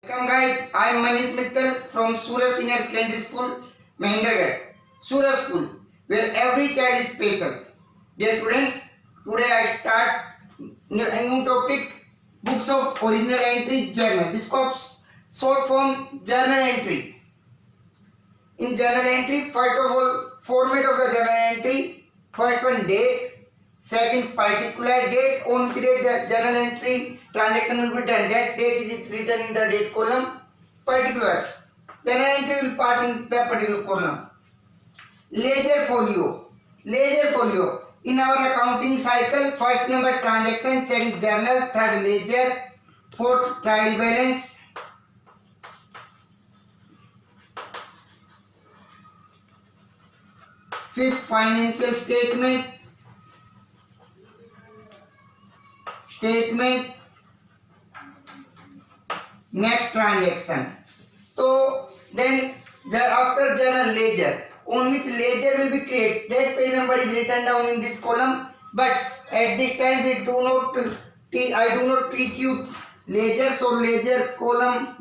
Welcome guys, I am Manish Mittal from Suraj Senior Secondary School, Mahendragarh. Suraj School, where every child is special. Dear students, today I start a new topic, books of original entry journal. This is short form journal entry. In journal entry, first of all, format of the journal entry. First one, date. Second, particular date on which date the journal entry transaction will be done. That date is written in the date column. Particular journal entry will pass in the particular column. Ledger folio. Ledger folio. In our accounting cycle, first number transaction, second journal, third ledger, fourth trial balance, fifth financial statement, next transaction. So then after journal ledger, on which ledger will be created, that page number is written down in this column, but at this time I do not teach you ledger, so ledger column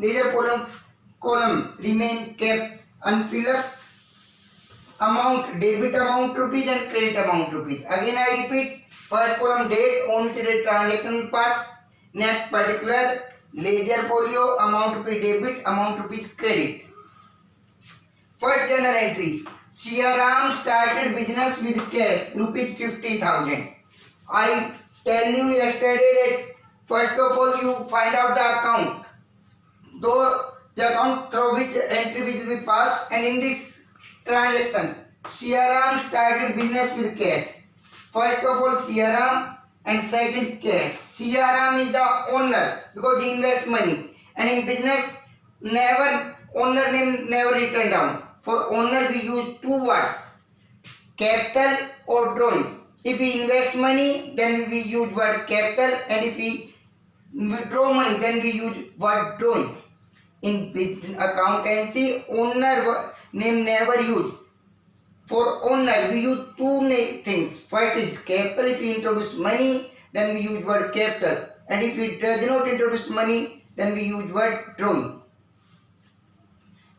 remain kept unfilled. Amount, debit amount rupees and credit amount rupees. Again I repeat, first column date on which the transaction will pass, next particular, ledger folio, amount rupees debit, amount rupees credit. First journal entry, Siaram started business with cash rupees 50,000. I tell you yesterday that first of all you find out the account, the account through which entry will be passed, and in this transaction, Siaram started business with cash. First of all, Siaram and second cash. Siaram is the owner because he invests money, and in business, owner name never written down. For owner, we use two words: capital or drawing. If we invest money, then we use word capital, and if we withdraw money, then we use word drawing. In accountancy, owner name never used. For owner, we use two things. First is capital. If we introduce money, then we use word capital. And if we does not introduce money, then we use word drawing.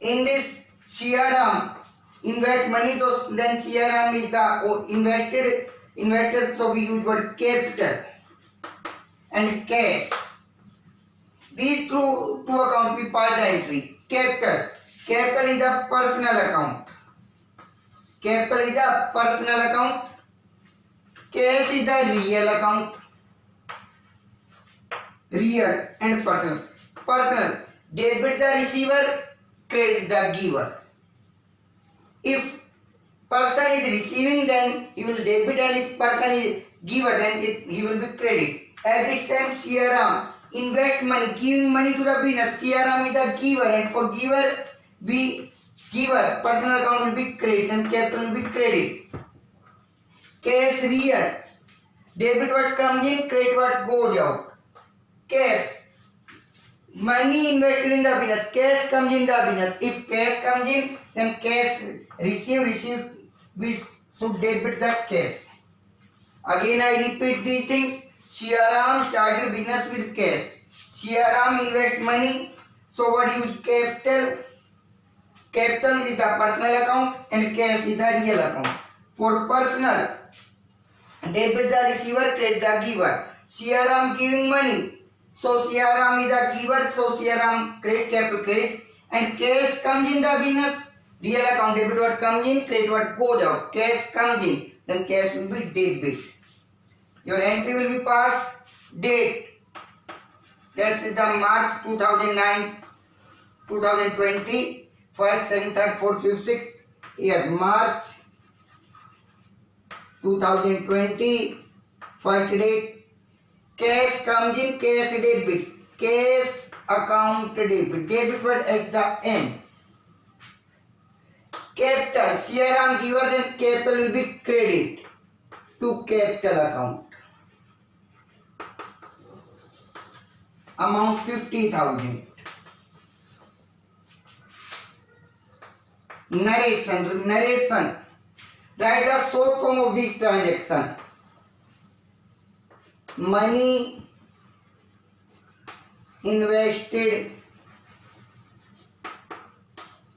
In this, Siaram invest money, then Siaram is the invested, so we use word capital. And cash. These two accounts we pass the entry. Capital. Capital is the personal account. Capital is the personal account. Cash is the real account. Real and personal. Personal. Debit the receiver, credit the giver. If person is receiving, then he will debit, and if person is giver, then he will be credit. At this time, Siaram invest money, giving money to the business. Siaram is the giver, and for giver, personal account will be credit and capital will be credit. Cash real. Debit what comes in, credit what goes out. Cash. Money invested in the business. Cash comes in the business. If cash comes in, then cash receive, we should debit the cash. Again I repeat these things. Siaram started business with cash. Siaram invest money. So what use capital? Capital is the personal account and cash is the real account. For personal, debit the receiver, credit the giver. Siaram giving money. So Siaram is the giver. So Siaram credit, capital credit. And cash comes in the business. Real account, debit what comes in, credit what goes out. Cash comes in, then cash will be debit. Your entry will be passed. Date. That is the March 2009, 2020. First, second, third, fourth, fifth, sixth year. March 2020. First date. Cash comes in, cash debit. Cash account debit. Debit word at the end. Capital. Siaram giver, then capital will be credit to capital account. Amount 50,000. Narration. Write the short form of the transaction. Money invested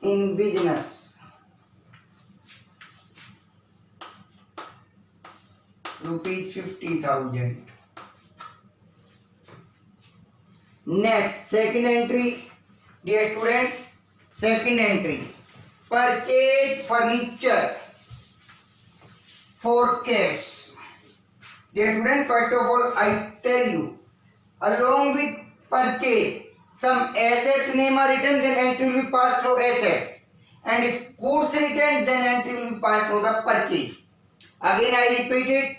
in business, rupees 50,000. Next, second entry, dear students, second entry, purchase furniture for cash. Dear students, first of all, I tell you, along with purchase, some assets name are written, then entry will be passed through assets. And if goods written, then entry will be passed through the purchase. Again, I repeat it.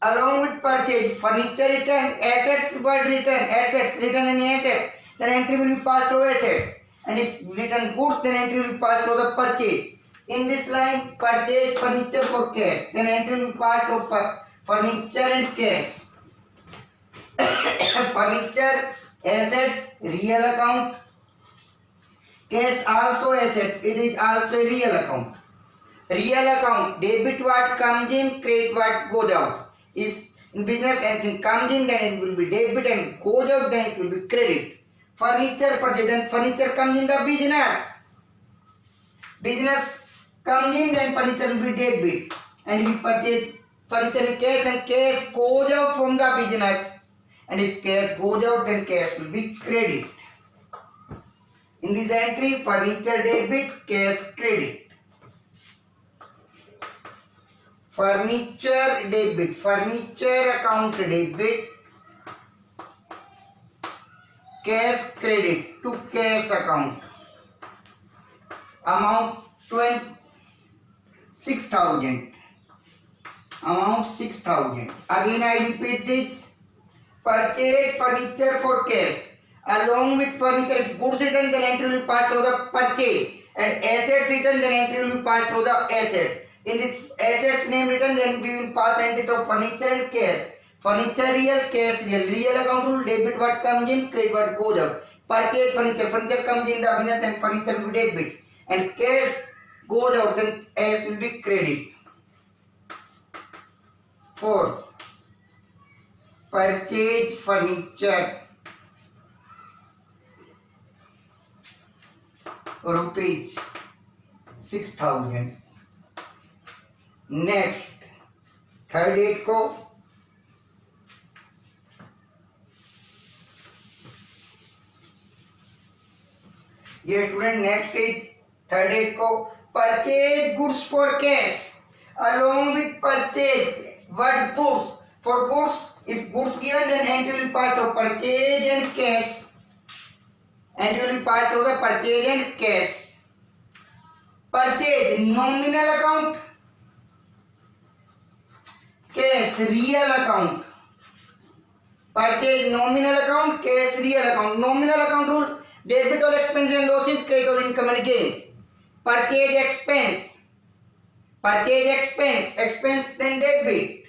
Along with purchase, furniture written, assets word written, assets written in assets, then entry will be passed through assets. And if written goods, then entry will be passed through the purchase. In this line, purchase furniture for cash, then entry will be passed through furniture and cash. Furniture, assets, real account. Cash also assets, it is also a real account. Real account, debit what comes in, credit what goes out. If in business anything comes in, then it will be debit, and goes out, then it will be credit. Furniture purchase, then furniture comes in the business. Business comes in, then furniture will be debit. And if you purchase furniture in cash, then cash goes out from the business. And if cash goes out, then cash will be credit. In this entry, furniture debit, cash credit. Furniture debit, furniture account debit, cash credit to cash account. Amount 6,000. Amount 6,000. Again I repeat this. Purchase furniture for cash. Along with furniture, if goods written, then entry will pass through the purchase. And assets written, then entry will pass through the assets. In this assets name written, then we will pass entry through furniture and cash. Furniture real, cash real. Real account rule, debit what comes in, credit what goes out. Purchase furniture, furniture comes in the business, then furniture will be debit. And cash goes out, then cash will be credit. 4. Purchase furniture, rupees 6,000. Next, third date को ये student next is third date को purchase goods for cash. Along with purchase, what goods? For goods, if goods given, then entry will pass through purchase and cash. Entry will pass through the purchase and cash. Purchase nominal account, cash real account. Purchase nominal account, cash real account. Nominal account rule, debit all expenses and losses, credit all income and gain. Purchase expense. Purchase expense, expense then debit.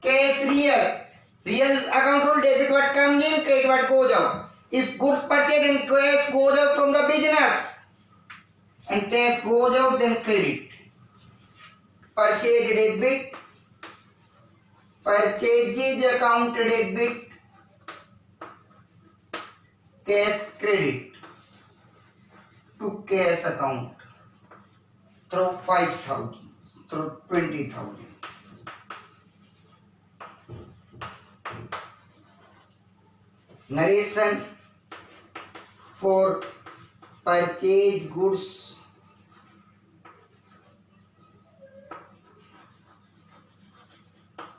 Cash real. Real account rule, debit what comes in, credit what goes out. If goods purchased, then cash goes out from the business. And cash goes out, then credit. Purchase debit. Purchases account debit. Cash credit to cash account through 5,000, through 20,000. Narration for purchase goods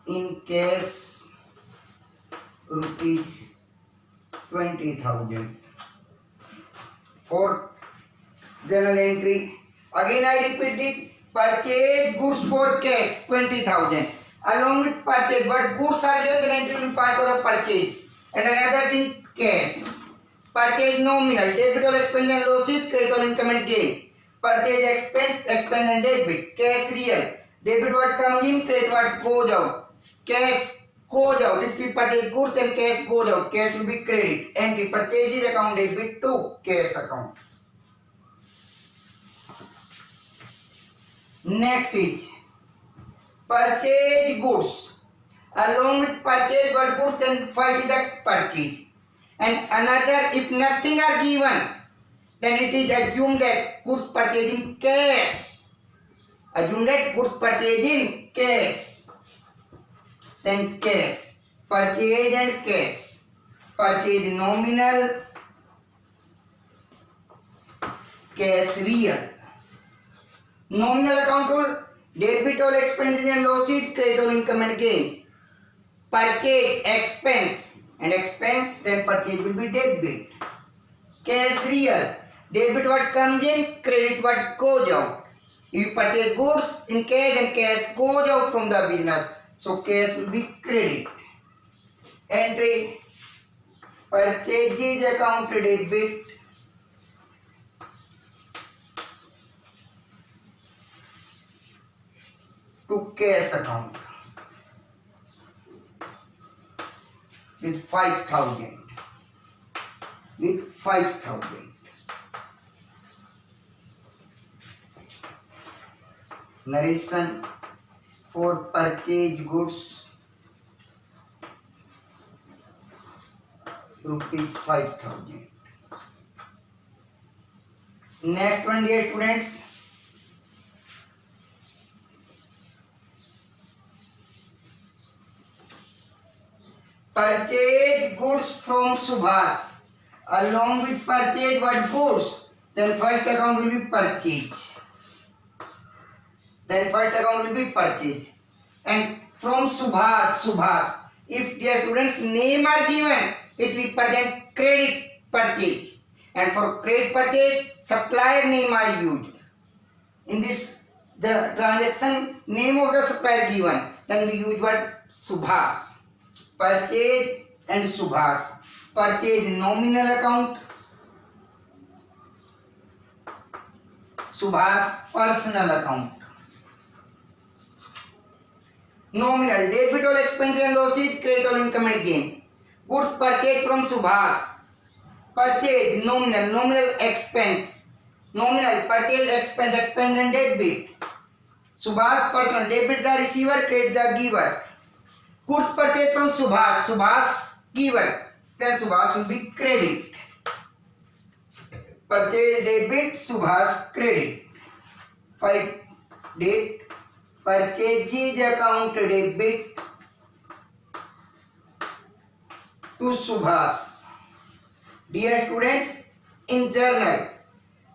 in cash, rupees 20,000. Fourth journal entry. Again I repeat this. Purchase goods for cash 20,000. Along with purchase, but goods are given, then entry will be part of the purchase. And another thing, cash. Purchase nominal, debit all expense and losses, credit all income and gain. Purchase expense, expense and debit. Cash real, debit what comes in, credit what goes out. Cash goes out. If we purchase goods, then cash goes out. Cash will be credit. Entry purchases account debit to cash account. Next is purchase goods. Along with purchase what goods, then first is the purchase. And another, if nothing are given, then it is assumed that goods purchased in cash. Assume that goods purchased in cash. Then cash. Purchase and cash. Purchase nominal, cash real. Nominal account rule: debit all expenses and losses, credit all income and gain. Purchase expense and expense, then purchase will be debit. Cash real: debit what comes in, credit what goes out. If you purchase goods in cash and cash goes out from the business, so cash will be credit. Entry: purchases account debit, to cash account with 5,000. With 5,000. Narration: for purchase goods rupees 5,000. Next one, dear students. Purchase goods from Subhas. Along with purchase what goods? Then first account will be purchase. And from Subhas. If their students' name are given, it represents credit purchase. And for credit purchase, supplier name are used. In this, the transaction name of the supplier given, then we use what? Subhas. Purchase and Subhas. Purchase nominal account, Subhas personal account. Nominal: debit all expenses and losses, credit all income and gain. Goods purchased from Subhas. Purchase nominal expense. Nominal purchase expense and debit. Subhas personal: debit the receiver, credit the giver. Goods purchased from Subhas given, then Subhas will be credit. Purchase debit, Subhas credit. 5. Date: purchases account debit to Subhas. Dear students, in journal,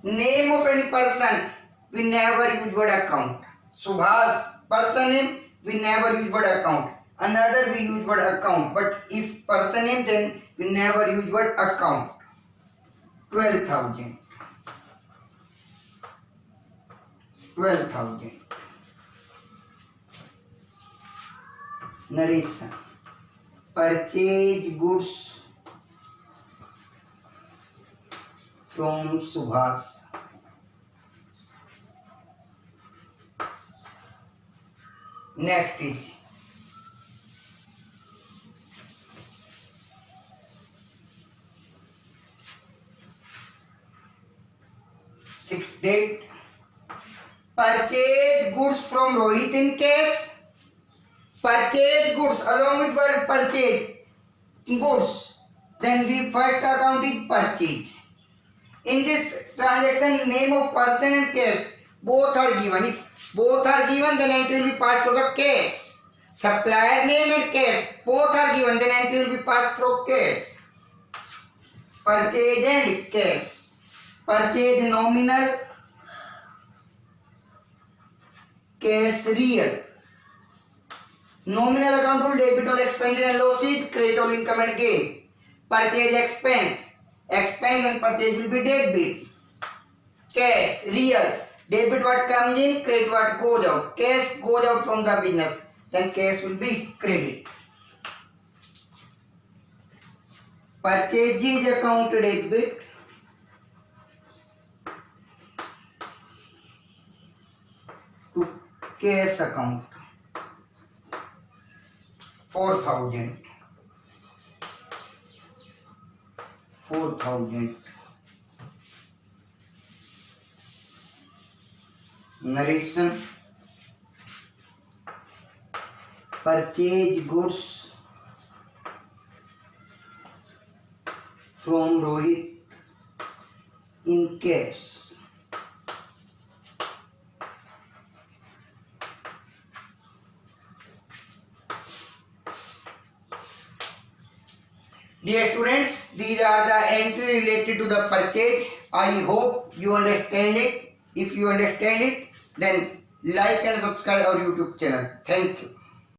name of any person, we never use word account. Subhas person name, we never use word account. Another we use word account, but if person name, then we never use word account. 12,000. Narration: purchase goods from Subhas. Next is date: purchase goods from Rohit in cash. Purchase goods, along with word purchase goods, then we first account is purchase. In this transaction, name of person and cash both are given. If both are given, then entry will be passed through the cash. Supplier name and cash both are given, then entry will be passed through cash. Purchase and cash. Purchase nominal, cash real. Nominal account rule: debit all expenses and losses, credit all income and gain. Purchase expense and purchase will be debit. Cash real: debit what comes in, credit what goes out. Cash goes out from the business, then cash will be credit. Purchases account debit to cash account. 4,000. Narration: purchase goods from Rohit in cash. Dear students, these are the entries related to the purchase. I hope you understand it. If you understand it, then like and subscribe our YouTube channel. Thank you.